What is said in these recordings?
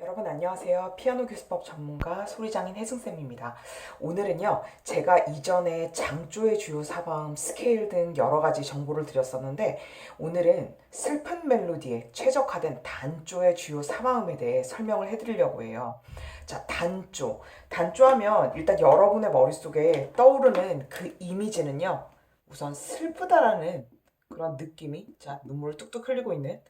여러분 안녕하세요. 피아노 교수법 전문가 소리장인 혜승쌤입니다. 오늘은요, 제가 이전에 장조의 주요 사방, 스케일 등 여러 가지 정보를 드렸었는데, 오늘은 슬픈 멜로디에 최적화된 단조의 주요 사방음에 대해 설명을 해드리려고 해요. 자, 단조. 단조하면 일단 여러분의 머릿속에 떠오르는 그 이미지는요, 우선 슬프다라는 그런 느낌이, 자, 눈물을 뚝뚝 흘리고 있는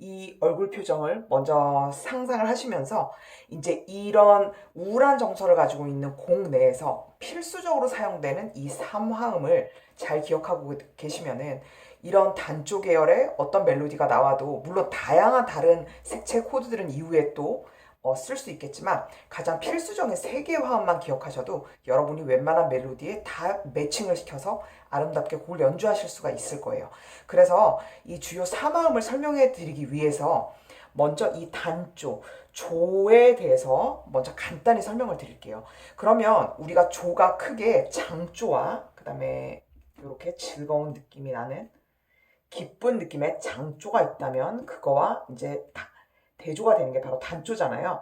이 얼굴 표정을 먼저 상상을 하시면서 이제 이런 우울한 정서를 가지고 있는 곡 내에서 필수적으로 사용되는 이 삼화음을 잘 기억하고 계시면은 이런 단조 계열의 어떤 멜로디가 나와도 물론 다양한 다른 색채 코드들은 이후에 또 쓸 수 있겠지만 가장 필수적인 세 개의 화음만 기억하셔도 여러분이 웬만한 멜로디에 다 매칭을 시켜서 아름답게 곡을 연주하실 수가 있을 거예요. 그래서 이 주요 3화음을 설명해 드리기 위해서 먼저 이 단조, 조에 대해서 먼저 간단히 설명을 드릴게요. 그러면 우리가 조가 크게 장조와 그 다음에 이렇게 즐거운 느낌이 나는 기쁜 느낌의 장조가 있다면 그거와 이제 대조가 되는 게 바로 단조잖아요.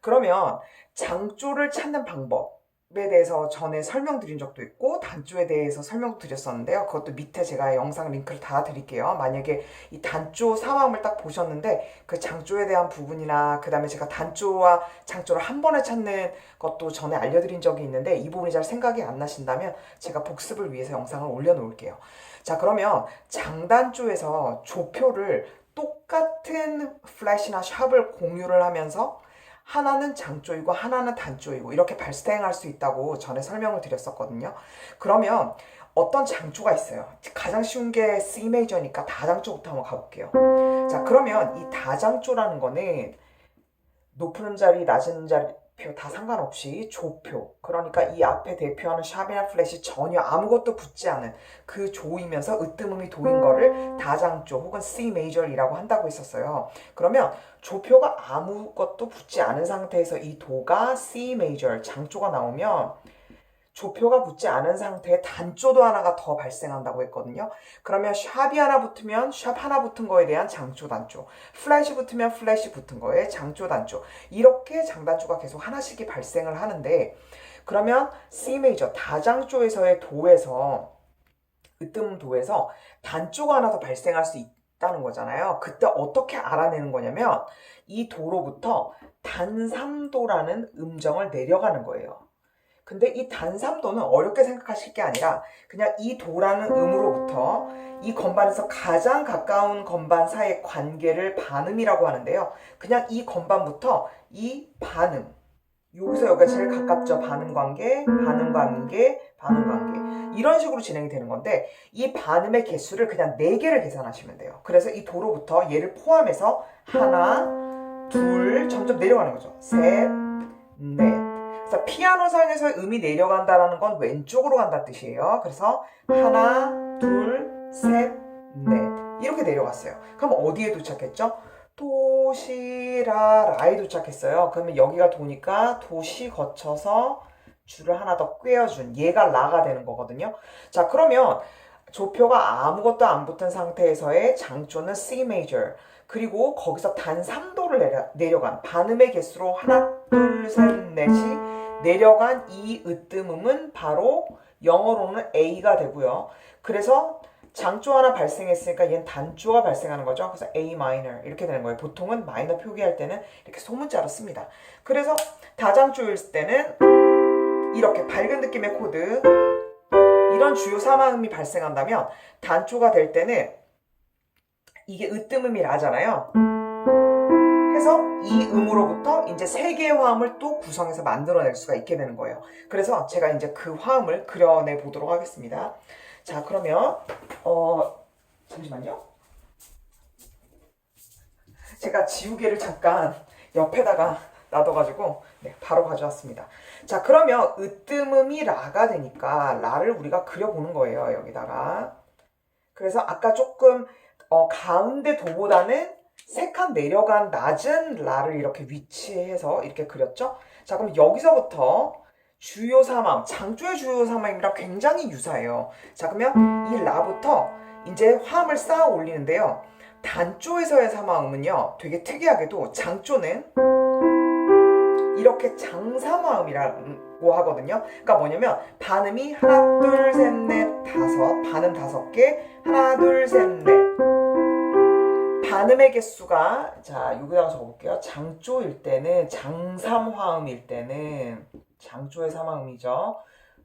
그러면 장조를 찾는 방법에 대해서 전에 설명드린 적도 있고 단조에 대해서 설명도 드렸었는데요. 그것도 밑에 제가 영상 링크를 달아드릴게요. 만약에 이 단조 사화음을 딱 보셨는데 그 장조에 대한 부분이나 그 다음에 제가 단조와 장조를 한 번에 찾는 것도 전에 알려드린 적이 있는데 이 부분이 잘 생각이 안 나신다면 제가 복습을 위해서 영상을 올려놓을게요. 자, 그러면 장단조에서 조표를 똑같은 플랫이나 샵을 공유를 하면서 하나는 장조이고 하나는 단조이고 이렇게 발생할 수 있다고 전에 설명을 드렸었거든요. 그러면 어떤 장조가 있어요. 가장 쉬운 게 C 메이저니까 다장조부터 한번 가볼게요. 자, 그러면 이 다장조라는 거는 높은 음자리, 낮은 음자리표 다 상관없이 조표, 그러니까 이 앞에 대표하는 샵이나 플랫이 전혀 아무것도 붙지 않은 그 조이면서 으뜸음이 도인 거를 다장조 혹은 C 메이저이라고 한다고 했었어요. 그러면 조표가 아무것도 붙지 않은 상태에서 이 도가 C 메이저 장조가 나오면 조표가 붙지 않은 상태에 단조도 하나가 더 발생한다고 했거든요. 그러면 샵이 하나 붙으면 샵 하나 붙은 거에 대한 장조, 단조, 플랫이 붙으면 플랫이 붙은 거에 장조, 단조, 이렇게 장단조가 계속 하나씩이 발생을 하는데, 그러면 C 메이저 다장조에서의 도에서 으뜸 도에서 단조가 하나 더 발생할 수 있다는 거잖아요. 그때 어떻게 알아내는 거냐면 이 도로부터 단3도라는 음정을 내려가는 거예요. 근데 이 단3도는 어렵게 생각하실 게 아니라 그냥 이 도라는 음으로부터 이 건반에서 가장 가까운 건반 사이의 관계를 반음이라고 하는데요. 그냥 이 건반부터 이 반음, 여기서 여기가 제일 가깝죠. 반음 관계, 반음 관계, 반음 관계, 이런 식으로 진행이 되는 건데 이 반음의 개수를 그냥 4개를 계산하시면 돼요. 그래서 이 도로부터 얘를 포함해서 하나, 둘, 점점 내려가는 거죠. 셋, 넷. 그래서 피아노상에서 음이 내려간다는 건 왼쪽으로 간다는 뜻이에요. 그래서 하나, 둘, 셋, 넷 이렇게 내려갔어요. 그럼 어디에 도착했죠? 도시라라에 도착했어요. 그러면 여기가 도니까 도시 거쳐서 줄을 하나 더 꿰어준 얘가 라가 되는 거거든요. 자, 그러면 조표가 아무것도 안 붙은 상태에서의 장조는 C major, 그리고 거기서 단 3도를 내려간 반음의 개수로 하나, 둘, 셋, 넷이 내려간 이 으뜸음은 바로 영어로는 A가 되고요. 그래서 장조 하나 발생했으니까 얘는 단조가 발생하는 거죠. 그래서 A minor 이렇게 되는 거예요. 보통은 마이너 표기할 때는 이렇게 소문자로 씁니다. 그래서 다장조일 때는 이렇게 밝은 느낌의 코드, 이런 주요 3화음이 발생한다면 단조가 될 때는 이게 으뜸음이 라잖아요. 해서 이 음으로부터 이제 3개의 화음을 또 구성해서 만들어낼 수가 있게 되는 거예요. 그래서 제가 이제 그 화음을 그려내 보도록 하겠습니다. 자, 그러면 잠시만요. 제가 지우개를 잠깐 옆에다가 놔둬가지고 바로 가져왔습니다. 자, 그러면 으뜸음이 라가 되니까 라를 우리가 그려보는 거예요. 여기다가. 그래서 아까 조금 가운데 도보다는 3칸 내려간 낮은 라를 이렇게 위치해서 이렇게 그렸죠. 자, 그럼 여기서부터 주요 3화음, 장조의 주요 3화음이랑 굉장히 유사해요. 자, 그러면 이 라부터 이제 화음을 쌓아 올리는데요. 단조에서의 사마음은요, 되게 특이하게도 장조는 이렇게 장사마음이라고 하거든요. 그러니까 뭐냐면 반음이 하나, 둘, 셋, 넷, 다섯, 반음 5개, 하나, 둘, 셋, 넷. 반음의 개수가, 자, 여기다가 적어볼게요. 장조일 때는, 장삼화음일 때는, 장조의 사마음이죠.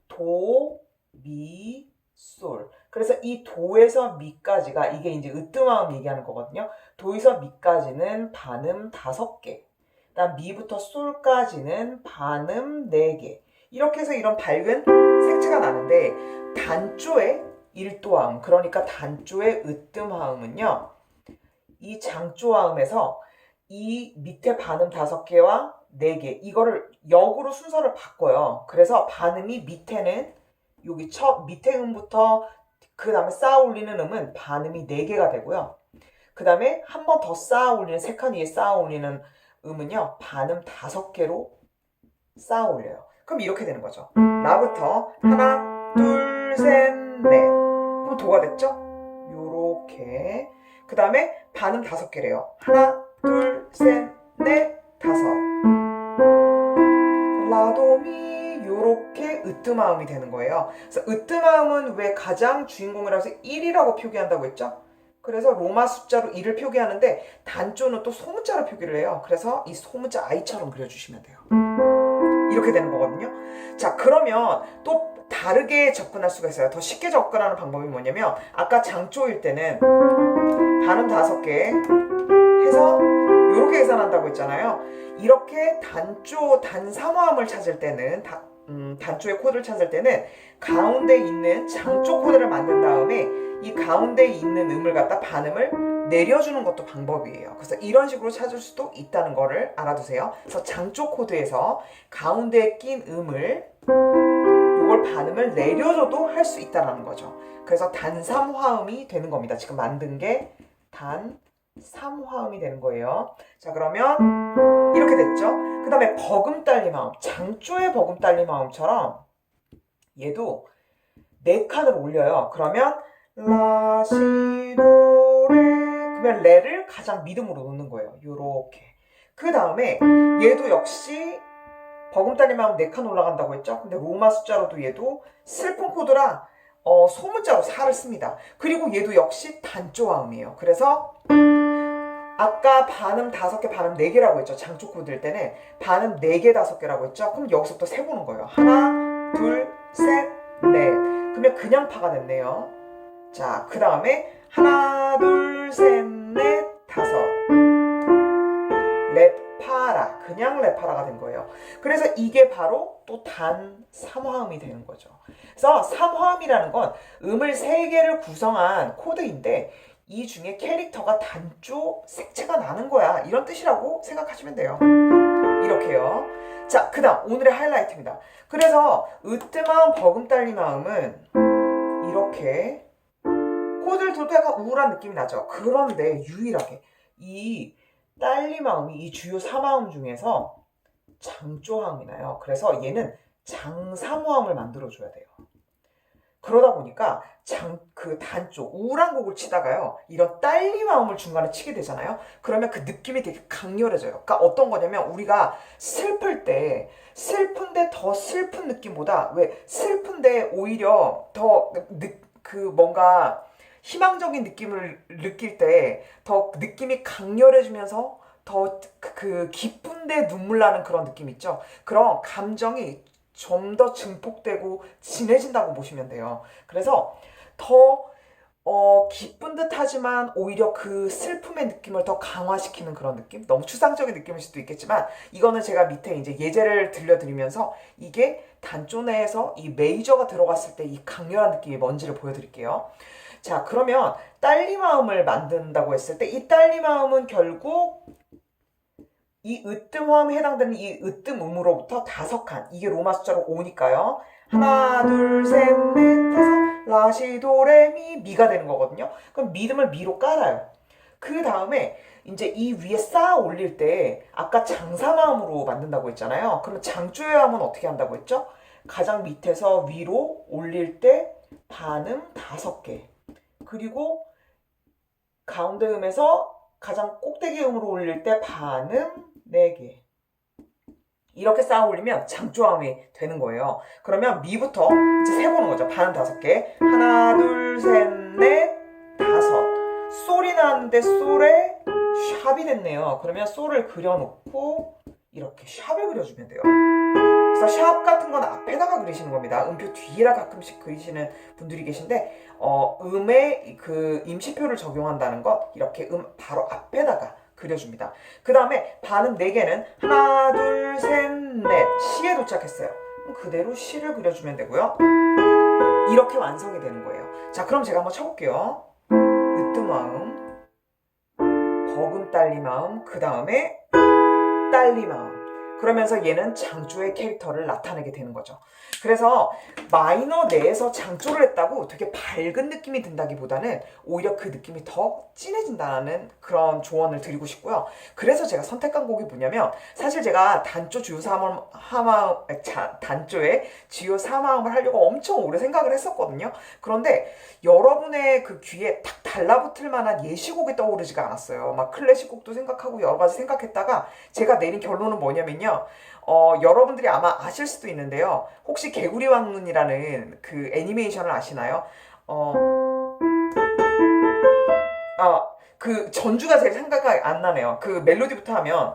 도, 미, 솔. 그래서 이 도에서 미까지가, 이게 이제 으뜸화음 얘기하는 거거든요. 도에서 미까지는 반음 5개. 그다음 미부터 솔까지는 반음 4개. 이렇게 해서 이런 밝은 색채가 나는데, 단조의 일도화음, 그러니까 단조의 으뜸화음은요, 이 장조화음에서 이 밑에 반음 5개와 4개, 이거를 역으로 순서를 바꿔요. 그래서 반음이 밑에는 여기 밑에 음부터 그 다음에 쌓아 올리는 음은 반음이 4개가 되고요. 그 다음에 한 번 더 쌓아 올리는, 3칸 위에 쌓아 올리는 음은요, 반음 5개로 쌓아 올려요. 그럼 이렇게 되는 거죠. 라부터 하나, 둘, 셋, 넷. 그럼 도가 됐죠? 요렇게. 그 다음에 반음 5개래요. 하나, 둘, 셋, 넷, 5. 라도미 요렇게 으뜸화음이 되는 거예요. 그래서 으뜸화음은 왜 가장 주인공이라서 1이라고 표기한다고 했죠? 그래서 로마 숫자로 1을 표기하는데 단조는 또 소문자로 표기를 해요. 그래서 이 소문자 I처럼 그려주시면 돼요. 이렇게 되는 거거든요. 자, 그러면 또 다르게 접근할 수가 있어요. 더 쉽게 접근하는 방법이 뭐냐면, 아까 장조일 때는 반음 5개 해서 이렇게 계산한다고 했잖아요. 이렇게 단삼화음을 찾을 때는, 단조의 코드를 찾을 때는 가운데 있는 장조 코드를 만든 다음에 이 가운데 있는 음을 갖다 반음을 내려주는 것도 방법이에요. 그래서 이런 식으로 찾을 수도 있다는 거를 알아두세요. 그래서 장조 코드에서 가운데에 낀 음을, 이걸 반음을 내려줘도 할 수 있다는 거죠. 그래서 단삼화음이 되는 겁니다. 지금 만든 게 단삼화음이 되는 거예요. 자, 그러면 이렇게 됐죠? 그 다음에 버금딸림화음, 장조의 버금딸림화음처럼 얘도 4칸을 올려요. 그러면 라시도레, 그러면 레를 가장 미음으로 놓는 거예요. 요렇게. 그 다음에 얘도 역시 버금딸림화음 4칸 올라간다고 했죠? 근데 로마 숫자로도 얘도 슬픈 코드라 소문자로 4를 씁니다. 그리고 얘도 역시 단조화음이에요. 그래서 아까 반음 5개, 반음 4개라고 했죠. 장조 코드일 때는 반음 4개, 5개라고 했죠. 그럼 여기서부터 세보는 거예요. 하나, 둘, 셋, 넷. 그러면 그냥 파가 됐네요. 자, 그 다음에 하나, 둘, 셋, 넷, 5. 레파라, 그냥 레파라가 된 거예요. 그래서 이게 바로 또 단삼화음이 되는 거죠. 그래서 삼화음이라는 건 음을 3개를 구성한 코드인데, 이 중에 캐릭터가 단조 색채가 나는 거야, 이런 뜻이라고 생각하시면 돼요. 이렇게요. 자, 그 다음 오늘의 하이라이트입니다. 그래서 으뜸화음, 버금딸림화음은 이렇게 코드를 들어도 약간 우울한 느낌이 나죠. 그런데 유일하게 이 딸림화음이 이 주요 3화음 중에서 장조화음이 나요. 그래서 얘는 장삼화음을 만들어줘야 돼요. 그러다 보니까 그 단조, 우울한 곡을 치다가요, 이런 딸림화음을 중간에 치게 되잖아요. 그러면 그 느낌이 되게 강렬해져요. 그러니까 어떤 거냐면, 우리가 슬픈데 더 슬픈 느낌보다, 왜 슬픈데 오히려 더 뭔가 희망적인 느낌을 느낄 때 더 느낌이 강렬해지면서 더 기쁜데 눈물 나는 그런 느낌 있죠. 그런 감정이 좀 더 증폭되고 진해진다고 보시면 돼요. 그래서 더 기쁜 듯 하지만 오히려 그 슬픔의 느낌을 더 강화시키는 그런 느낌? 너무 추상적인 느낌일 수도 있겠지만, 이거는 제가 밑에 이제 예제를 들려드리면서 이게 단조 내에서 이 메이저가 들어갔을 때 이 강렬한 느낌이 뭔지를 보여드릴게요. 자, 그러면 딸림화음을 만든다고 했을 때 이 딸림화음은 결국 이 으뜸화음에 해당되는 이 으뜸음으로부터 5칸, 이게 로마 숫자로 5니까요. 하나, 둘, 셋, 넷, 5, 라시도레미 미가 되는 거거든요. 그럼 미음을 미로 깔아요. 그 다음에 이제 이 위에 쌓아 올릴 때 아까 장사마음으로 만든다고 했잖아요. 그럼 장조의 함은 어떻게 한다고 했죠? 가장 밑에서 위로 올릴 때 반음 5개. 그리고 가운데 음에서 가장 꼭대기 음으로 올릴 때 반음 4개. 이렇게 쌓아 올리면 장조함이 되는 거예요. 그러면 미부터 이제 세보는 거죠. 반음 5개. 하나, 둘, 셋, 넷, 5. 솔이 나왔는데 솔에 샵이 됐네요. 그러면 솔을 그려놓고 이렇게 샵을 그려주면 돼요. 그래서 샵 같은 건 앞에다가 그리시는 겁니다. 음표 뒤에다 가끔씩 그리시는 분들이 계신데 음에 그 임시표를 적용한다는 거 이렇게 바로 앞에다가 그려줍니다. 그 다음에 반음 4개는 하나, 둘, 셋, 넷 시에 도착했어요. 그럼 그대로 시를 그려주면 되고요. 이렇게 완성이 되는 거예요. 자, 그럼 제가 한번 쳐볼게요. 으뜸마음, 버금 딸리마음, 그 다음에 딸리마음. 그러면서 얘는 장조의 캐릭터를 나타내게 되는 거죠. 그래서 마이너 내에서 장조를 했다고 되게 밝은 느낌이 든다기보다는 오히려 그 느낌이 더 진해진다는 그런 조언을 드리고 싶고요. 그래서 제가 선택한 곡이 뭐냐면 사실 제가 단조 주요 3마음, 단조의 주요 4마음을 하려고 엄청 오래 생각을 했었거든요. 그런데 여러분의 그 귀에 딱 달라붙을 만한 예시곡이 떠오르지가 않았어요. 막 클래식 곡도 생각하고 여러 가지 생각했다가 제가 내린 결론은 뭐냐면요. 여러분들이 아마 아실 수도 있는데요. 혹시 개구리 왕눈이라는 그 애니메이션을 아시나요? 그 전주가 제일 생각이 안 나네요. 그 멜로디부터 하면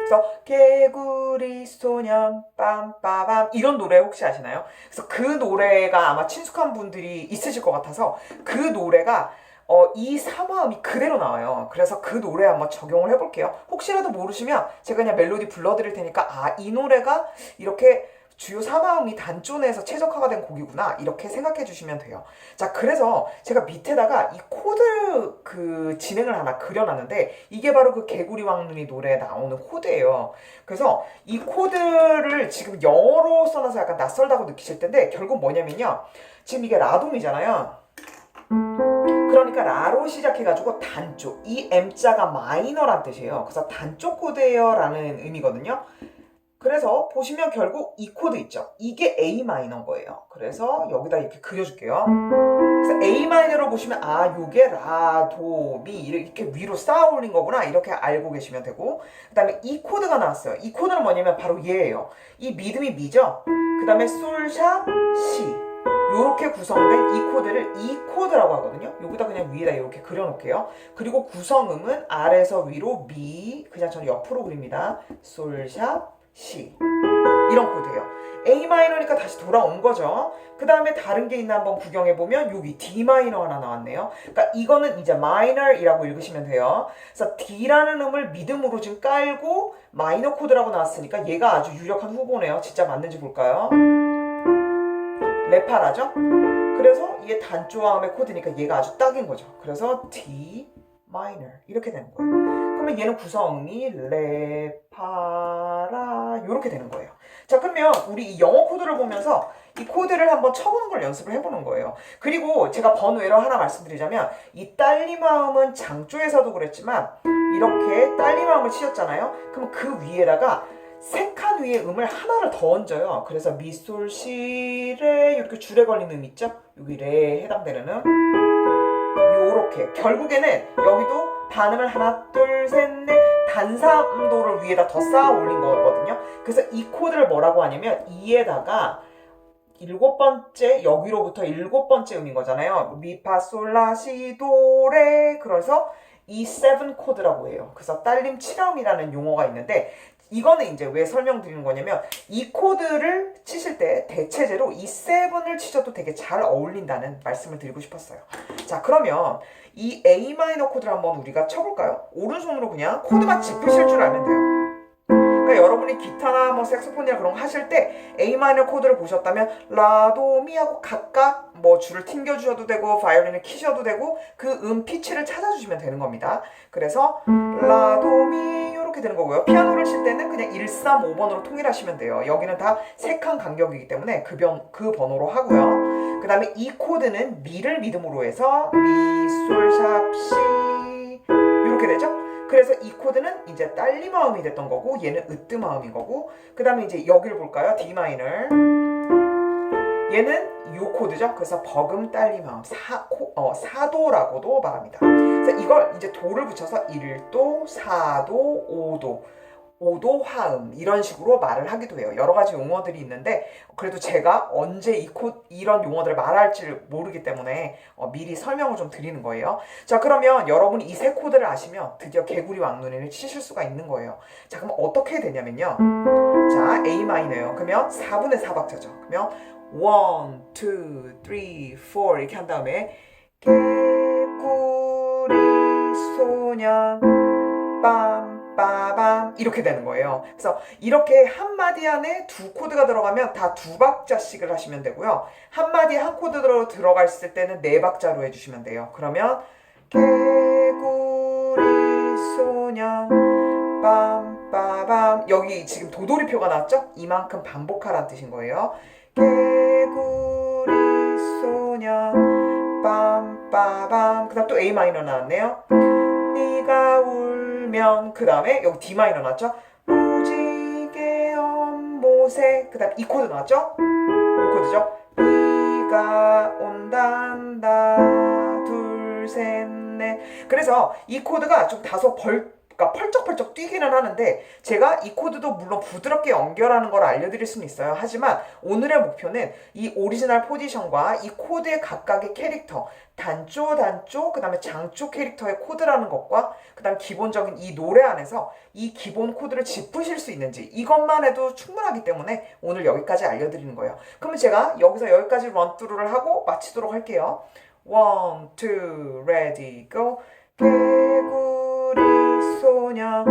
그래서 개구리 소년 빰빠밤 이런 노래 혹시 아시나요? 그래서 그 노래가 아마 친숙한 분들이 있으실 것 같아서 그 노래가 이 사마음이 그대로 나와요. 그래서 그 노래 한번 적용을 해볼게요. 혹시라도 모르시면 제가 그냥 멜로디 불러드릴 테니까 이 노래가 이렇게 주요 사마음이 단존에서 최적화가 된 곡이구나 이렇게 생각해 주시면 돼요. 자, 그래서 제가 밑에다가 이 코드 그 진행을 하나 그려놨는데 이게 바로 그 개구리 왕눈이 노래에 나오는 코드예요. 그래서 이 코드를 지금 영어로 써놔서 약간 낯설다고 느끼실 텐데 결국 뭐냐면요. 지금 이게 라돔이잖아요. 그러니까 라로 시작해가지고 단조, 이 M자가 마이너란 뜻이에요. 그래서 단조 코드예요 라는 의미거든요. 그래서 보시면 결국 이 코드 있죠. 이게 A 마이너인 거예요. 그래서 여기다 이렇게 그려줄게요. 그래서 A 마이너로 보시면 요게 라, 도, 미 이렇게 위로 쌓아 올린 거구나 이렇게 알고 계시면 되고 그 다음에 이 코드가 나왔어요. 이 코드는 뭐냐면 바로 얘예요. 이 미드미 미죠. 그 다음에 솔, 샵, 시 요렇게 구성된 이 코드를 이 코드라고 하거든요. 여기다 그냥 위에다 이렇게 그려놓을게요. 그리고 구성음은 아래에서 위로 미 그냥 저는 옆으로 그립니다. 솔, 샵, C 이런 코드예요. A 마이너니까 다시 돌아온 거죠. 그 다음에 다른 게 있나 한번 구경해보면 여기 D 마이너 하나 나왔네요. 그러니까 이거는 이제 마이너이라고 읽으시면 돼요. 그래서 D라는 음을 미듬으로 지금 깔고 마이너 코드라고 나왔으니까 얘가 아주 유력한 후보네요. 진짜 맞는지 볼까요? 레파라죠? 그래서 이게 단조화음의 코드니까 얘가 아주 딱인 거죠. 그래서 D 마이너 이렇게 되는 거예요. 그러면 얘는 구성음이 레파라 이렇게 되는 거예요. 자, 그러면 우리 이 영어 코드를 보면서 이 코드를 한번 쳐보는 걸 연습을 해보는 거예요. 그리고 제가 번외로 하나 말씀드리자면 이 딸리마음은 장조에서도 그랬지만 이렇게 딸리마음을 치셨잖아요. 그럼 그 위에다가 세 칸 위에 음을 하나를 더 얹어요. 그래서 미, 솔, 시, 레 이렇게 줄에 걸린 음 있죠? 여기 레에 해당되는 음 요렇게 결국에는 여기도 반음을 하나 둘 셋 넷 단삼도를 위에다 더 쌓아 올린 거거든요. 그래서 이 코드를 뭐라고 하냐면 이에다가 7번째 여기로부터 7번째 음인 거잖아요. 미파솔라시도레 그래서 이 7 코드라고 해요. 그래서 딸림 7음이라는 용어가 있는데 이거는 이제 왜 설명드리는 거냐면 이 코드를 치실 때 대체제로 이 7을 치셔도 되게 잘 어울린다는 말씀을 드리고 싶었어요. 자, 그러면 이 A 마이너 코드를 한번 우리가 쳐볼까요? 오른손으로 그냥 코드만 짚으실 줄 알면 돼요. 그러니까 여러분이 기타나 뭐 색소폰이나 그런 거 하실 때 A 마이너 코드를 보셨다면 라, 도, 미 하고 각각 뭐 줄을 튕겨 주셔도 되고 바이올린을 키셔도 되고 그 피치를 찾아주시면 되는 겁니다. 그래서 라, 도, 미 이렇게 되는 거고요. 피아노를 칠 때는 그냥 1, 3, 5번으로 통일하시면 돼요. 여기는 다 3칸 간격이기 때문에 그 번호로 하고요. 그 다음에 이 코드는 미를 미듬으로 해서 미, 솔, 샵, 시 이렇게 되죠. 그래서 이 코드는 이제 딸리마음이 됐던 거고 얘는 으뜸마음인 거고 그 다음에 이제 여기를 볼까요? D 마이너 얘는 요 코드죠. 그래서 버금 딸리 마음 사도라고도 말합니다. 그래서 이걸 이제 도를 붙여서 1도, 4도, 5도 5도 화음 이런 식으로 말을 하기도 해요. 여러 가지 용어들이 있는데 그래도 제가 언제 이런 용어들을 말할지를 모르기 때문에 미리 설명을 좀 드리는 거예요. 자, 그러면 여러분이 이 세 코드를 아시면 드디어 개구리 왕눈이를 치실 수가 있는 거예요. 자, 그럼 어떻게 되냐면요. 자, A 마이너예요. 그러면 4분의 4박자죠. 그러면 1, 2, 3, 4 이렇게 한 다음에 개구리 소년 빰빠밤 이렇게 되는 거예요. 그래서 이렇게 한 마디 안에 두 코드가 들어가면 다 두 박자씩을 하시면 되고요. 한 마디 한 코드로 들어가 있을 때는 네 박자로 해주시면 돼요. 그러면 개구리 소년 빰빠밤 여기 지금 도돌이표가 나왔죠? 이만큼 반복하라는 뜻인 거예요. 개구리 소년 빰빠밤 그 다음 또 A 마이너 나왔네요. 네가 울면 그 다음에 여기 D 마이너 나왔죠? 무지개 연못에 그 다음 이 코드 나왔죠? 이 코드죠? 네가 온단다 둘 셋 넷 그래서 이 코드가 좀 다소 그러니까 펄쩍펄쩍 뛰기는 하는데 제가 이 코드도 물론 부드럽게 연결하는 걸 알려드릴 수는 있어요. 하지만 오늘의 목표는 이 오리지널 포지션과 이 코드의 각각의 캐릭터 단조 그 다음에 장조 캐릭터의 코드라는 것과 그 다음에 기본적인 이 노래 안에서 이 기본 코드를 짚으실 수 있는지 이것만 해도 충분하기 때문에 오늘 여기까지 알려드리는 거예요. 그러면 제가 여기서 여기까지 런뚜루를 하고 마치도록 할게요. 1, 2, ready, go. 개구리 소년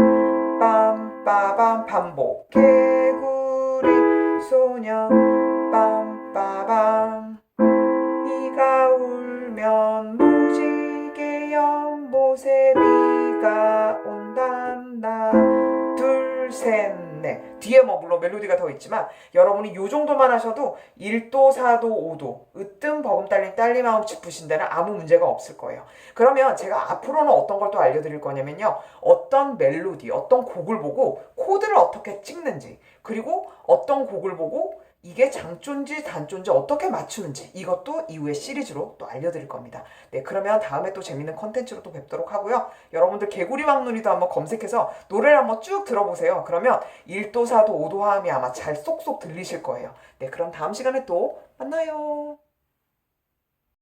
빰빠밤 반복 개구리 소년 빰빠밤 네가 울면 무지개 연못에 비가 온단다 둘 셋 넷 뒤에 뭐 물론 멜로디가 더 있지만 여러분이 요 정도만 하셔도 1도 4도 5도 으뜸 버금 딸림 딸리 마음 짚으신 데는 아무 문제가 없을 거예요. 그러면 제가 앞으로는 어떤 걸 또 알려드릴 거냐면요. 어떤 멜로디 어떤 곡을 보고 코드를 어떻게 찍는지 그리고 어떤 곡을 보고 이게 장조인지 단조인지 어떻게 맞추는지 이것도 이후에 시리즈로 또 알려드릴 겁니다. 네, 그러면 다음에 또 재밌는 컨텐츠로 또 뵙도록 하고요. 여러분들 개구리 왕눈이도 한번 검색해서 노래를 한번 쭉 들어보세요. 그러면 1도, 4도, 5도 화음이 아마 잘 쏙쏙 들리실 거예요. 네, 그럼 다음 시간에 또 만나요.